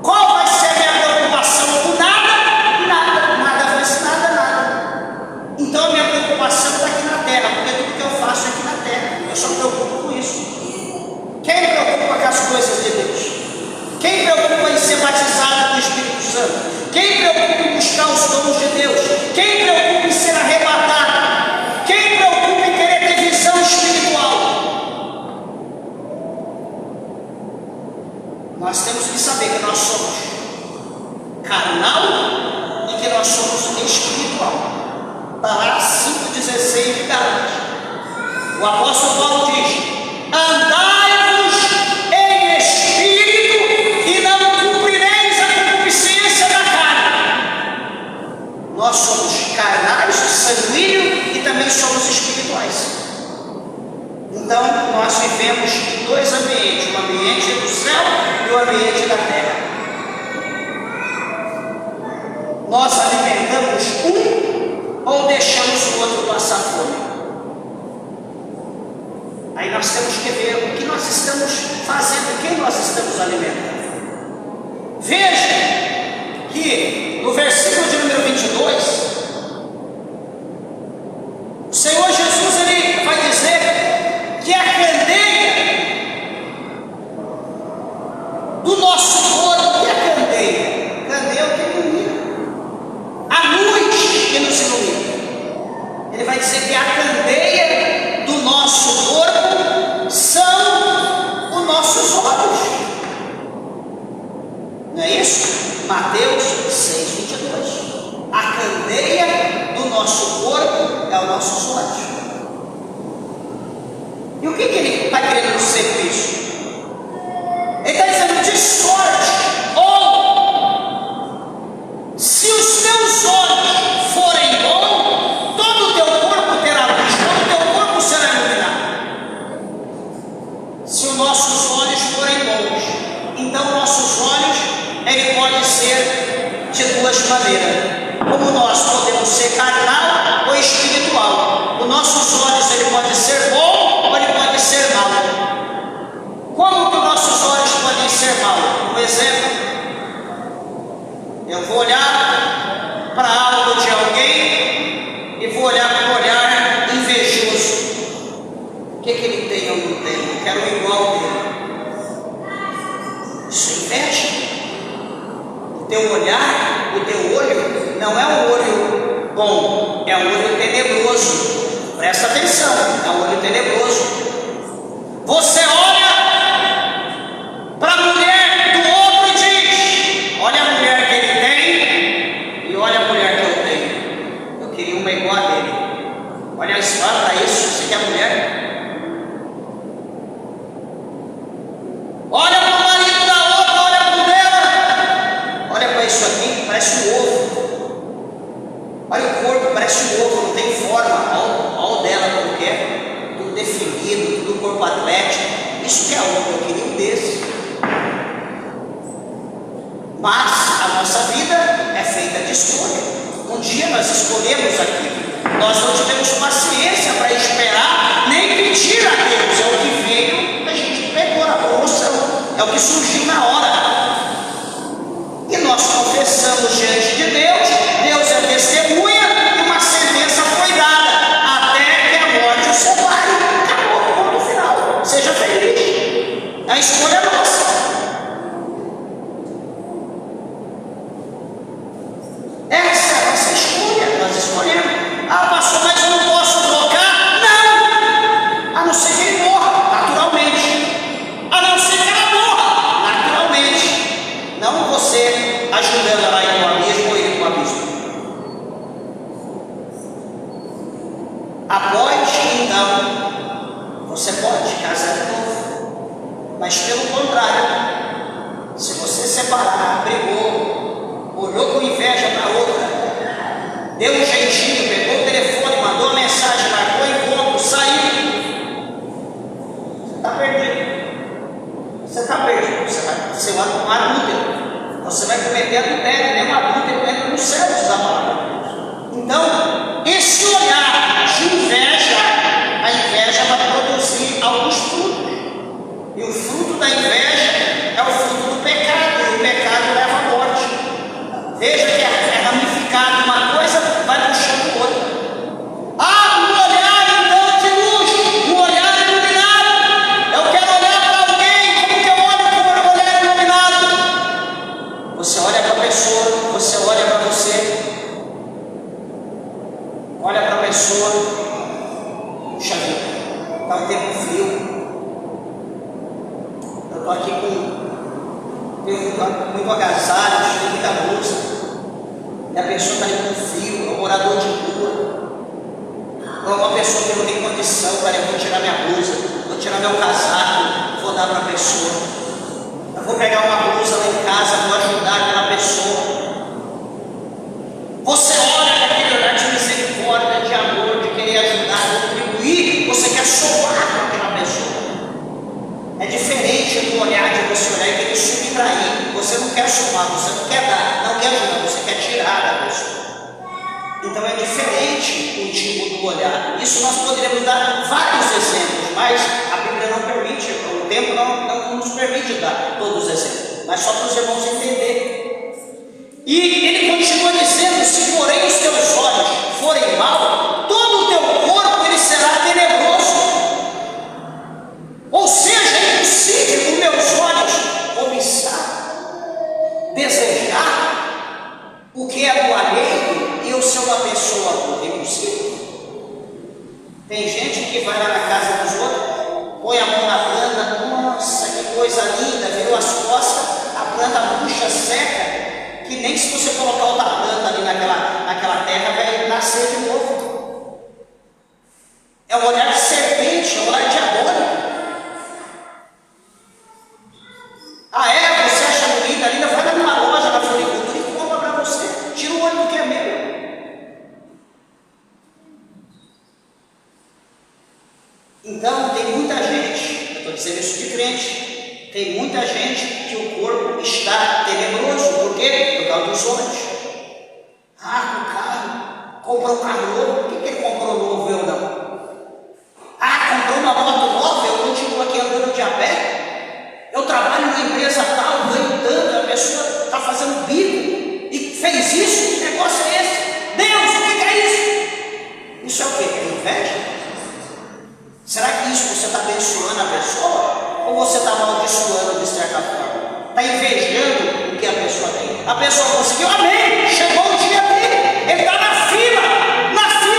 Qual vai ser a minha preocupação? Do nada? Nada. Nada vai ser nada. Então a minha preocupação está aqui na terra, porque tudo que eu faço é aqui na terra. Eu só me preocupo com isso. Quem preocupa com as coisas de Deus? Quem preocupa em ser batizado com o Espírito Santo? Quem preocupa em buscar os dons de Deus? Quem preocupa em ser arrebatado? Quem preocupa em querer ter visão espiritual? Nós temos que saber que nós somos carnal e que nós somos espiritual. Está lá 5,16 de Gálatas. O apóstolo Paulo diz: andai-vos em espírito e não cumprireis a concupiscência da carne. Nós somos carnais, sanguíneos e também somos espirituais. Então, nós vivemos em dois ambientes, o ambiente do céu e o ambiente da terra. Nós alimentamos um ou deixamos o outro passar fome? Aí nós temos que ver o que nós estamos fazendo, quem nós estamos alimentando. Veja que no versículo de número 22, o Senhor Jesus, Ele vai dizer que a candeia do nosso corpo, que é a candeia? Candeia é o que ilumina, a luz que nos ilumina. Ele vai dizer que a candeia do nosso corpo são os nossos olhos. Não é isso? Mateus 6,22. A candeia do nosso corpo é os nossos olhos. nossos olhos, ele pode ser bom ou ele pode ser mau. Como que nossos olhos podem ser maus? Um exemplo, eu vou olhar para algo de alguém e vou olhar com um olhar invejoso. O que ele tem ou não tem? Eu quero o igual dele. Isso é inveja. O teu olhar, o teu olho, não é um olho bom, é um olho tenebroso. Presta atenção, é um olho tenebroso. Você olha para a mulher do outro e diz: olha a mulher que ele tem e olha a mulher que eu tenho. Eu queria uma igual a dele. Olha isso, para isso, você quer mulher? Olha para o marido da outra, olha para o dela. Olha para isso aqui, parece um ovo. Olha o corpo, parece um ovo, não tem forma. Olha o dela como que é, tudo definido, tudo corpo atlético. Isso que é homem, eu queria um desse. Mas a nossa vida é feita de escolha. Um dia nós escolhemos aquilo, nós não tivemos paciência para esperar, nem pedir a Deus. É o que veio, a gente pegou na bolsa, é o que surgiu na hora. E nós confessamos diante de Deus, Deus é testemunha e uma sentença foi dada, até que a morte o separe. Acabou, ponto final. Seja feliz. A escolha é nossa. Essa é a nossa escolha, nós escolhemos. Ah, pastor, mas eu não posso trocar? Não! A não ser que ele morra, naturalmente. A não ser que ela morra, naturalmente. Não você ajudando ela a ir para o abismo ou ir para o abismo. Após, então, você pode casar de novo. Mas pelo contrário, se você separar, brigou, olhou com inveja para outra, deu um jeitinho, pegou o telefone, mandou uma mensagem, marcou encontro, saiu, você está perdido. Você está perdido, você vai ser um adúltero. Você vai cometer adultério, nem um adúltero entra no céu, diz a palavra. Então, esse olhar de inveja, a inveja vai produzir alguns frutos. E o fruto da inveja é o fruto do pecado, e o pecado leva à morte. Veja que é ramificado, uma coisa vai puxando outra. Ah, um olhar então de luz, um olhar iluminado. Eu quero olhar para alguém, como que eu olho para um olhar iluminado? Você olha para a pessoa, você olha para você, olha para a pessoa, puxa vida, está um tempo frio. Eu estou aqui tenho muito agasalho, tenho muita blusa. E a pessoa está ali com frio, é um morador de rua. Ou uma pessoa que não tem condição, cara, eu vou tirar minha blusa, vou tirar meu casaco, vou dar para a pessoa. Eu vou pegar uma blusa lá em casa, vou ajudar aquela pessoa. Você olha com aquele olhar de misericórdia, de amor, de querer ajudar, contribuir, você quer somar com aquela pessoa. É diferente do olhar de você olhar e querer subtrair. Você não quer somar, você não quer dar, não quer ajudar, você quer tirar da pessoa. Então é diferente o tipo do olhar. Isso nós poderíamos dar vários exemplos, mas a Bíblia não permite, o tempo não nos permite dar todos os exemplos, mas só para os irmãos entenderem. E ele continua dizendo: se porém os teus olhos forem maus, todo o teu corpo ele será tenebroso. Ou seja, é impossível os meus olhos cobiçar, desejar o que é do alheio e eu ser uma pessoa boa. É impossível. Tem gente que vai lá na casa dos outros, põe a mão na planta, nossa, que coisa linda, virou as costas, a planta murcha, seca, que nem se você colocar outra planta ali naquela terra vai nascer de novo. É um olhar de serpente, é um olhar diabólico. Ah, é? Você acha bonita, linda? Vai numa loja da floricultura e compra para você. Tira o olho do que é meu. Então, tem muita gente, eu estou dizendo isso de crente, tem muita gente que o corpo está tenebroso. Por quê? Por causa dos olhos. Ah, o carro, comprou um carro novo. Por que ele comprou novo? Eu não. está abençoando a pessoa ou você está amaldiçoando de certa forma? Está invejando o que a pessoa tem? A pessoa conseguiu, amém, chegou o dia dele, ele está na fila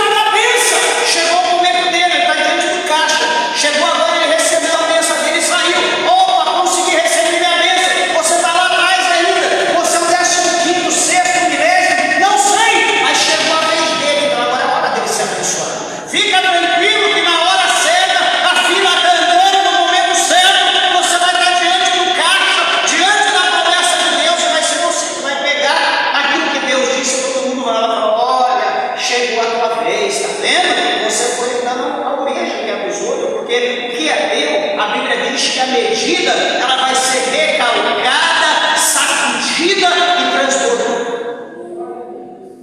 da bênção, chegou o momento dele, ele está diante do caixa, chegou agora, ele recebeu a bênção dele e saiu. Opa, consegui receber minha bênção. Você está lá atrás ainda, você é o 15º, 6º, milésimo, não sei, mas chegou a vez dele, então agora é a hora dele ser abençoado. Fica tranquilo que na hora certa, a fila está andando no momento certo, você vai estar diante do caixa, diante da promessa de Deus, e vai ser você que vai pegar aquilo que Deus disse. Todo mundo vai lá e fala, olha, chegou a tua vez, está vendo? Você foi dando a origem que é dos outros, porque o que é teu, a Bíblia diz que a medida, ela vai ser recalcada, sacudida e transbordada.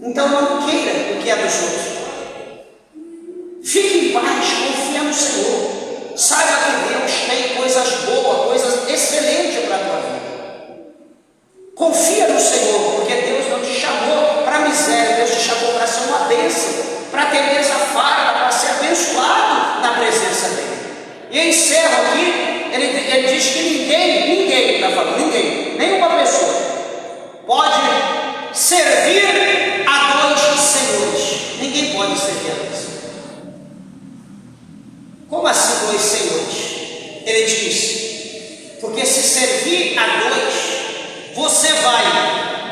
Então não queira o que é dos outros. Fique em paz, confia no Senhor. Saiba que Deus tem coisas boas, coisas excelentes para a tua vida. Confia no Senhor, porque Deus não te chamou para miséria, Deus te chamou para ser uma bênção, para ter essa farda, para ser abençoado na presença dEle. E encerro aqui, ele diz que ninguém está falando, nenhuma pessoa pode servir a dois senhores. Ninguém pode servir a dois. Como assim dois senhores? Ele diz, porque se servir a dois, você vai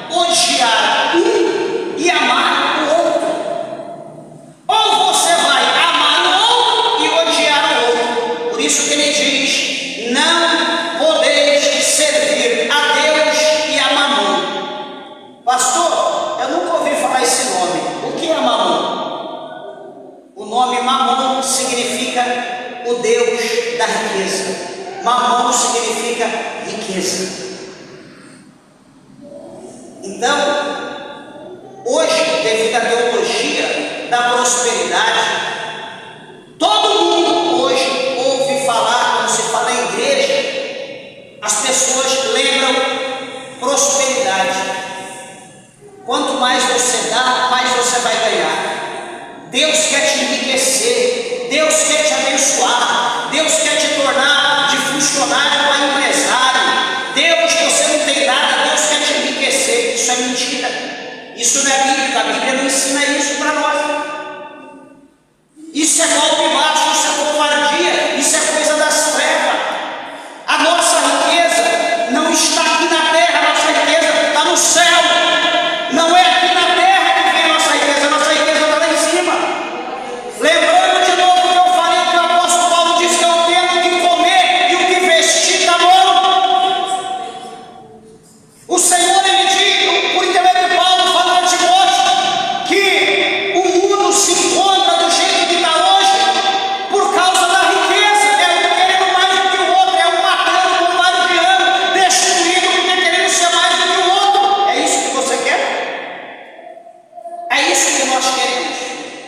odiar um e amar o outro. Ou você vai amar o outro e odiar o outro. Por isso que ele diz, não podeis servir a Deus e a Mamon. Pastor, eu nunca ouvi falar esse nome. O que é Mamon? O nome Mamon significa o Deus da riqueza. Mamon significa riqueza. Então, hoje, devido à teologia da prosperidade, todo mundo hoje ouve falar, quando se fala em igreja, as pessoas lembram prosperidade. Quanto mais você dá, mais você vai ganhar. Deus quer te enriquecer, Deus quer te abençoar, Deus quer te tornar de funcionário a empresário. Deus, você não tem nada, Deus quer te enriquecer. Isso é mentira, isso não é bíblico, a Bíblia não ensina isso para nós. Isso é golpe baixo, isso é covardia, isso é coisa das trevas. A nossa riqueza não está aqui na terra, a nossa riqueza está no céu. Não é aqui na terra que vem a nossa riqueza está lá em cima. Lembrando de novo que eu falei que o apóstolo Paulo disse que eu tenho o que comer e o que vestir está bom. O Senhor, ele diz, por intermédio de Paulo, falando a Timóteo, que o mundo se encontra do jeito que está hoje por causa da riqueza. É um querendo mais do que o outro, é um matando, um bombardeando, destruindo, porque querendo ser mais do que o outro. É isso que você quer? É isso que nós queremos.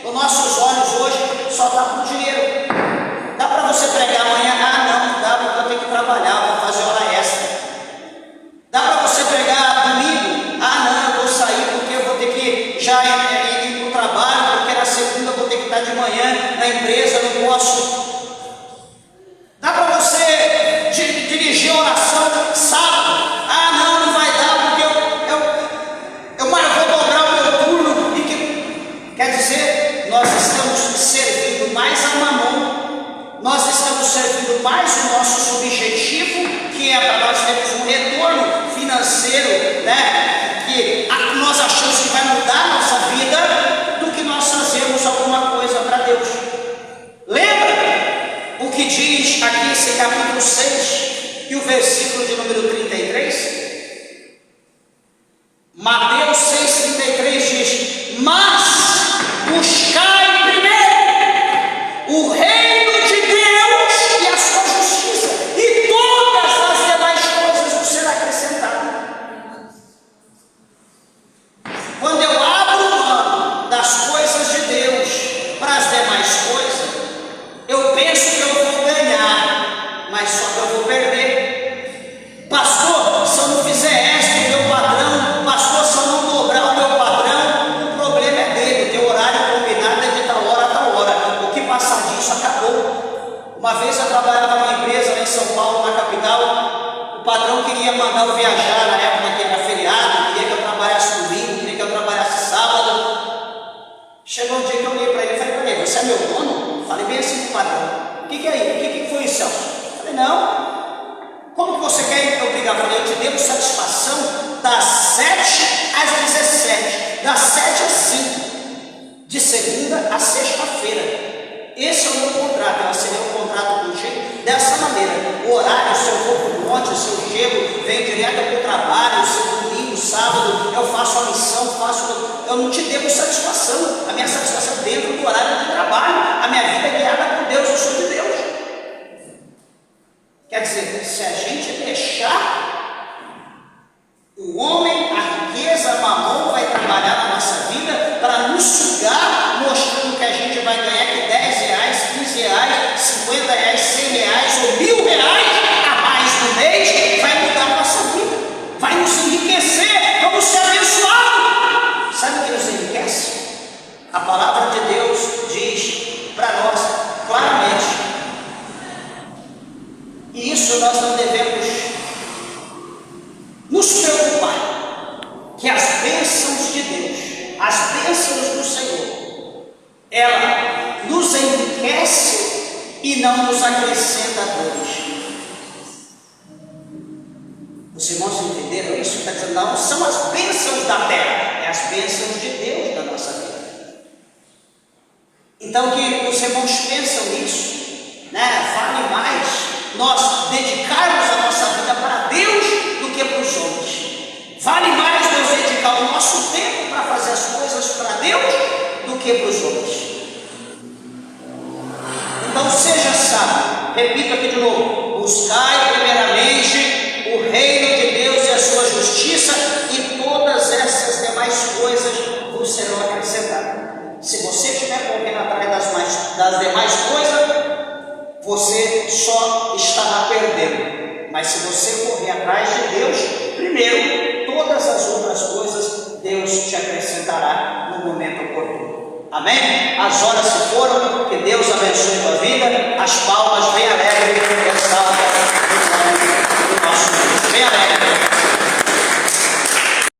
Os nossos olhos hoje só estão por dinheiro. Dá para você pregar amanhã? Ah, não dá, porque eu tenho que trabalhar, vou fazer hora extra. Dá para você pregar domingo? Ah, não, eu vou sair porque eu vou ter que já ir para o trabalho, porque na segunda eu vou ter que estar de manhã na empresa, eu não posso. Dá para você dirigir a oração sábado? Ah, não vai dar, porque eu vou dobrar o meu turno. Quer dizer, nós estamos servindo mais a Mamon, nós estamos servindo mais o nosso subjetivo, que é para nós termos um retorno financeiro, né? Que nós achamos que vai mudar a nossa vida, do que nós fazemos alguma coisa para Deus. Lembra o que diz aqui esse capítulo 6 e o versículo de número 33? Mateus 6,33 diz, mas buscai primeiro o reino de Deus e a sua justiça, e todas as demais coisas vos serão acrescentadas. Quando eu abro mão das coisas de Deus para as demais coisas, eu penso que eu vou ganhar, mas só que eu vou perder. Pastor, se eu não fizer esta, o meu padrão, pastor, se eu não dobrar o meu padrão, o problema é dele, o teu horário combinado é de tal hora a tal hora. O que passar disso acabou. Uma vez eu trabalhava numa empresa lá em São Paulo, na capital. O patrão queria mandar eu viajar na época que era feriado, queria que eu trabalhasse domingo, queria que eu trabalhasse sábado. Chegou um dia que eu olhei para ele e falei para ele: você é meu dono? Falei bem assim para o patrão. O que é isso? O que foi isso, Celso? Falei: não. Como que você quer me obrigar? Falei: eu te devo satisfação das 7 às 17, das 7 às 5, de segunda a sexta-feira. Esse é o meu contrato. Eu assinei um contrato contigo dessa maneira. O horário, se eu for para o monte, se eu chego, venho direto para o trabalho, se eu domingo, sábado, eu faço a missão, eu não te devo satisfação. A minha satisfação é dentro do horário de trabalho. A minha vida é guiada por Deus, eu sou de Deus. Quer dizer, se a gente deixar o homem, a riqueza, a mamão vai trabalhar na nossa vida para nos sugar, mostrando que a gente vai ganhar que 10 reais, 15 reais, 50 reais, 100 reais ou 1.000 reais a mais no mês, vai mudar a nossa vida, vai nos enriquecer, vamos ser abençoados. Sabe o que nos enriquece? A palavra de Deus diz para nós claramente, e isso nós não devemos nos preocupar, que as bênçãos de Deus, as bênçãos do Senhor, ela nos enriquece e não nos acrescenta dores. Os irmãos entenderam isso? Está dizendo, não são as bênçãos da terra, é as bênçãos de Deus da nossa vida. Então que os irmãos pensam nisso, né? Vale mais nós dedicarmos a nossa vida para Deus do que para os homens. Vale mais nós dedicar o nosso tempo para fazer as coisas para Deus do que para os homens. Então seja sábio, repito aqui de novo: buscai primeiramente o reino de Deus e a sua justiça, e todas essas demais coisas vos serão acrescentadas. Se você estiver correndo atrás das demais coisas, você só estará perdendo. Mas se você correr atrás de Deus, primeiro, todas as outras coisas Deus te acrescentará no momento oportuno. Amém? As horas se foram, que Deus abençoe a tua vida. As palmas